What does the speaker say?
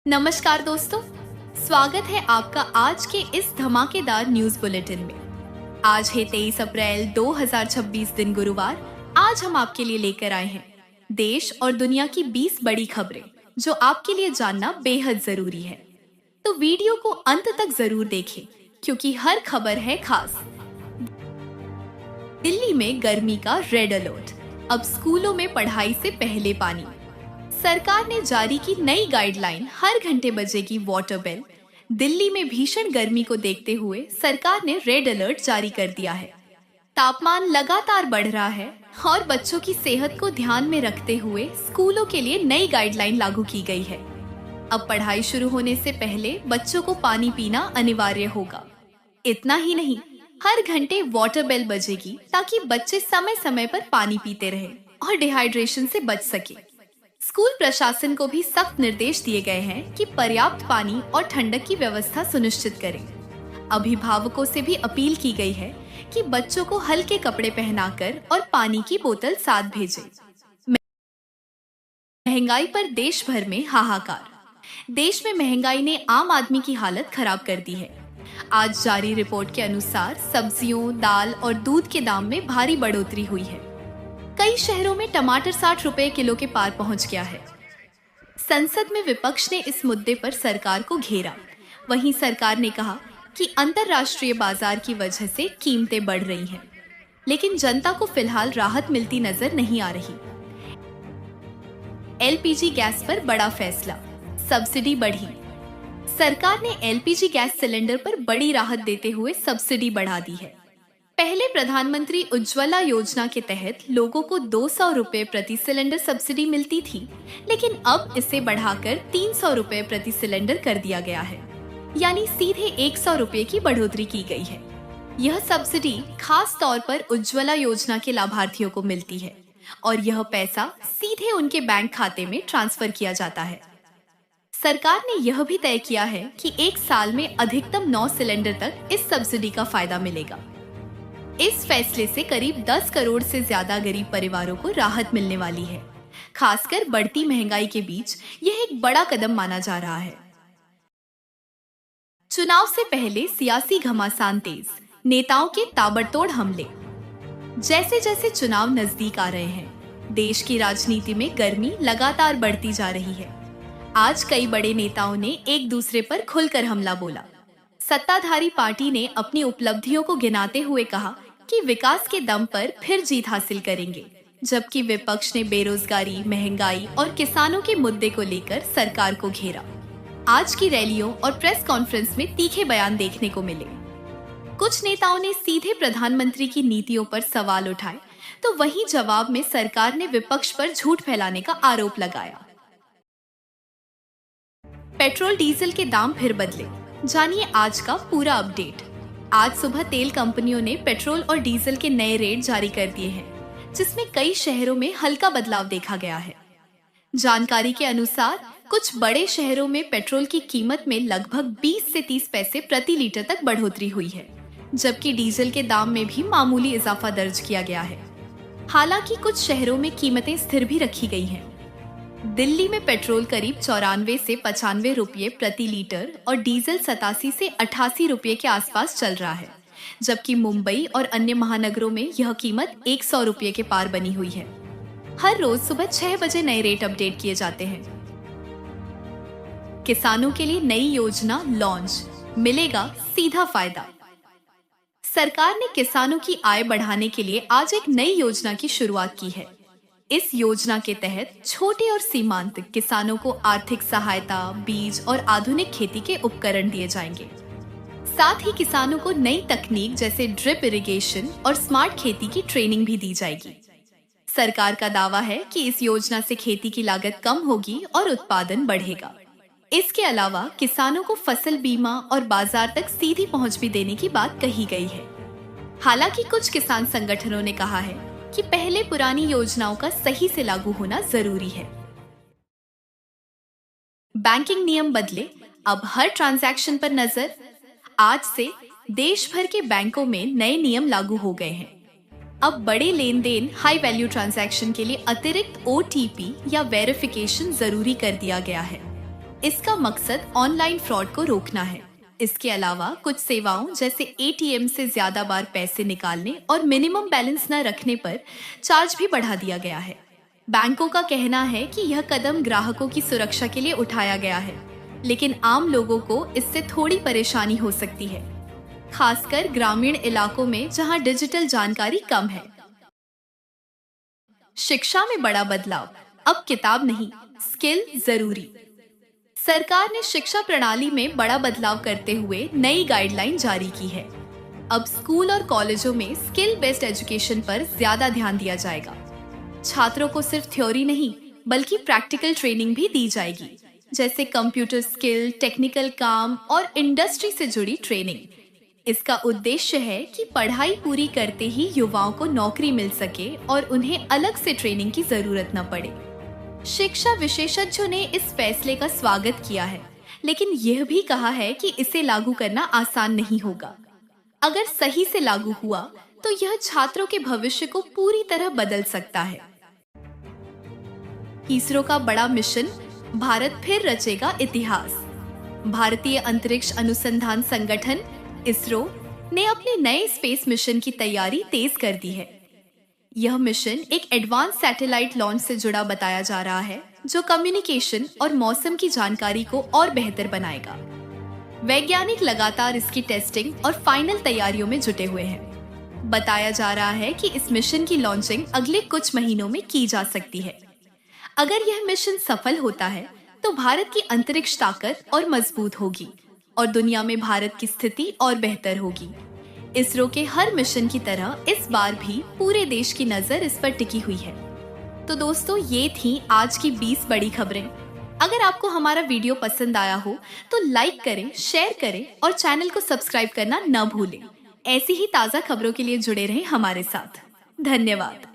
नमस्कार दोस्तों, स्वागत है आपका आज के इस धमाकेदार न्यूज बुलेटिन में। आज है 23 अप्रैल 2026 दिन गुरुवार। आज हम आपके लिए लेकर आए हैं देश और दुनिया की 20 बड़ी खबरें जो आपके लिए जानना बेहद जरूरी है। तो वीडियो को अंत तक जरूर देखें क्योंकि हर खबर है खास। दिल्ली में गर्मी का रेड अलर्ट, अब स्कूलों में पढ़ाई से पहले पानी। सरकार ने जारी की नई गाइडलाइन, हर घंटे बजेगी वाटर बेल। दिल्ली में भीषण गर्मी को देखते हुए सरकार ने रेड अलर्ट जारी कर दिया है। तापमान लगातार बढ़ रहा है और बच्चों की सेहत को ध्यान में रखते हुए स्कूलों के लिए नई गाइडलाइन लागू की गई है। अब पढ़ाई शुरू होने से पहले बच्चों को पानी पीना अनिवार्य होगा। इतना ही नहीं, हर घंटे वाटर बेल बजेगी ताकि बच्चे समय समय पर पानी पीते रहें और डिहाइड्रेशन से बच सके। स्कूल प्रशासन को भी सख्त निर्देश दिए गए हैं कि पर्याप्त पानी और ठंडक की व्यवस्था सुनिश्चित करें। अभिभावकों से भी अपील की गई है कि बच्चों को हल्के कपड़े पहनाकर और पानी की बोतल साथ भेजें। महंगाई पर देश भर में हाहाकार। देश में महंगाई ने आम आदमी की हालत खराब कर दी है। आज जारी रिपोर्ट के अनुसार सब्जियों, दाल और दूध के दाम में भारी बढ़ोतरी हुई है। कई शहरों में टमाटर 60 रुपए किलो के पार पहुंच गया है। संसद में विपक्ष ने इस मुद्दे पर सरकार को घेरा। वहीं सरकार ने कहा कि अंतर्राष्ट्रीय बाजार की वजह से कीमतें बढ़ रही हैं, लेकिन जनता को फिलहाल राहत मिलती नजर नहीं आ रही। एलपीजी गैस पर बड़ा फैसला, सब्सिडी बढ़ी। सरकार ने एलपीजी गैस सिलेंडर पर बड़ी राहत देते हुए सब्सिडी बढ़ा दी है। पहले प्रधानमंत्री उज्ज्वला योजना के तहत लोगों को 200 रुपए प्रति सिलेंडर सब्सिडी मिलती थी, लेकिन अब इसे बढ़ाकर 300 रुपए प्रति सिलेंडर कर दिया गया है, यानी सीधे 100 रुपए की बढ़ोतरी की गई है। यह सब्सिडी खास तौर पर उज्ज्वला योजना के लाभार्थियों को मिलती है और यह पैसा सीधे उनके बैंक खाते में ट्रांसफर किया जाता है। सरकार ने यह भी तय किया है कि एक साल में अधिकतम 9 सिलेंडर तक इस सब्सिडी का फायदा मिलेगा। इस फैसले से करीब 10 करोड़ से ज्यादा गरीब परिवारों को राहत मिलने वाली है। खासकर बढ़ती महंगाई के बीच यह एक बड़ा कदम माना जा रहा है। चुनाव से पहले सियासी घमासान तेज, नेताओं के ताबड़तोड़ हमले। जैसे जैसे चुनाव नजदीक आ रहे हैं, देश की राजनीति में गर्मी लगातार बढ़ती जा रही है। आज कई बड़े नेताओं ने एक दूसरे पर खुलकर हमला बोला। सत्ताधारी पार्टी ने अपनी उपलब्धियों को गिनाते हुए कहा कि विकास के दम पर फिर जीत हासिल करेंगे, जबकि विपक्ष ने बेरोजगारी, महंगाई और किसानों के मुद्दे को लेकर सरकार को घेरा। आज की रैलियों और प्रेस कॉन्फ्रेंस में तीखे बयान देखने को मिले। कुछ नेताओं ने सीधे प्रधानमंत्री की नीतियों पर सवाल उठाए, तो वहीं जवाब में सरकार ने विपक्ष पर झूठ फैलाने का आरोप लगाया। पेट्रोल डीजल के दाम फिर बदले, जानिए आज का पूरा अपडेट। आज सुबह तेल कंपनियों ने पेट्रोल और डीजल के नए रेट जारी कर दिए हैं, जिसमें कई शहरों में हल्का बदलाव देखा गया है। जानकारी के अनुसार कुछ बड़े शहरों में पेट्रोल की कीमत में लगभग 20 से 30 पैसे प्रति लीटर तक बढ़ोतरी हुई है, जबकि डीजल के दाम में भी मामूली इजाफा दर्ज किया गया है। हालांकि कुछ शहरों में कीमतें स्थिर भी रखी गई हैं। दिल्ली में पेट्रोल करीब 94 से 95 रुपये प्रति लीटर और डीजल 87 से 88 रुपये के आसपास चल रहा है, जबकि मुंबई और अन्य महानगरों में यह कीमत 100 रुपये के पार बनी हुई है। हर रोज सुबह 6 बजे नए रेट अपडेट किए जाते हैं। किसानों के लिए नई योजना लॉन्च, मिलेगा सीधा फायदा। सरकार ने किसानों की आय बढ़ाने के लिए आज एक नई योजना की शुरुआत की है। इस योजना के तहत छोटे और सीमांत किसानों को आर्थिक सहायता, बीज और आधुनिक खेती के उपकरण दिए जाएंगे। साथ ही किसानों को नई तकनीक जैसे ड्रिप इरिगेशन और स्मार्ट खेती की ट्रेनिंग भी दी जाएगी। सरकार का दावा है कि इस योजना से खेती की लागत कम होगी और उत्पादन बढ़ेगा। इसके अलावा किसानों को फसल बीमा और बाजार तक सीधी पहुंच भी देने की बात कही गई है। हालांकि कुछ किसान संगठनों ने कहा है कि पहले पुरानी योजनाओं का सही से लागू होना जरूरी है। बैंकिंग नियम बदले, अब हर ट्रांजैक्शन पर नजर। आज से देश भर के बैंकों में नए नियम लागू हो गए हैं। अब बड़े लेन देन, हाई वैल्यू ट्रांजैक्शन के लिए अतिरिक्त OTP या वेरिफिकेशन जरूरी कर दिया गया है। इसका मकसद ऑनलाइन फ्रॉड को रोकना है। इसके अलावा कुछ सेवाओं जैसे एटीएम से ज्यादा बार पैसे निकालने और मिनिमम बैलेंस न रखने पर चार्ज भी बढ़ा दिया गया है। बैंकों का कहना है कि यह कदम ग्राहकों की सुरक्षा के लिए उठाया गया है, लेकिन आम लोगों को इससे थोड़ी परेशानी हो सकती है, खासकर ग्रामीण इलाकों में जहां डिजिटल जानकारी कम है। शिक्षा में बड़ा बदलाव, अब किताब नहीं, स्किल जरूरी। सरकार ने शिक्षा प्रणाली में बड़ा बदलाव करते हुए नई गाइडलाइन जारी की है। अब स्कूल और कॉलेजों में स्किल बेस्ड एजुकेशन पर ज्यादा ध्यान दिया जाएगा। छात्रों को सिर्फ थ्योरी नहीं बल्कि प्रैक्टिकल ट्रेनिंग भी दी जाएगी, जैसे कंप्यूटर स्किल, टेक्निकल काम और इंडस्ट्री से जुड़ी ट्रेनिंग। इसका उद्देश्य है कि पढ़ाई पूरी करते ही युवाओं को नौकरी मिल सके और उन्हें अलग से ट्रेनिंग की जरूरत न पड़े। शिक्षा विशेषज्ञों ने इस फैसले का स्वागत किया है, लेकिन यह भी कहा है कि इसे लागू करना आसान नहीं होगा। अगर सही से लागू हुआ तो यह छात्रों के भविष्य को पूरी तरह बदल सकता है। इसरो का बड़ा मिशन, भारत फिर रचेगा इतिहास। भारतीय अंतरिक्ष अनुसंधान संगठन इसरो ने अपने नए स्पेस मिशन की तैयारी तेज कर दी है। यह मिशन एक एडवांस सैटेलाइट लॉन्च से जुड़ा बताया जा रहा है, जो कम्युनिकेशन और मौसम की जानकारी को और बेहतर बनाएगा। वैज्ञानिक लगातार इसकी टेस्टिंग और फाइनल तैयारियों में जुटे हुए हैं। बताया जा रहा है कि इस मिशन की लॉन्चिंग अगले कुछ महीनों में की जा सकती है। अगर यह मिशन सफल होता है तो भारत की अंतरिक्ष ताकत और मजबूत होगी और दुनिया में भारत की स्थिति और बेहतर होगी। इसरो के हर मिशन की तरह इस बार भी पूरे देश की नजर इस पर टिकी हुई है। तो दोस्तों, ये थी आज की 20 बड़ी खबरें। अगर आपको हमारा वीडियो पसंद आया हो तो लाइक करें, शेयर करें और चैनल को सब्सक्राइब करना न भूलें। ऐसी ही ताज़ा खबरों के लिए जुड़े रहें हमारे साथ। धन्यवाद।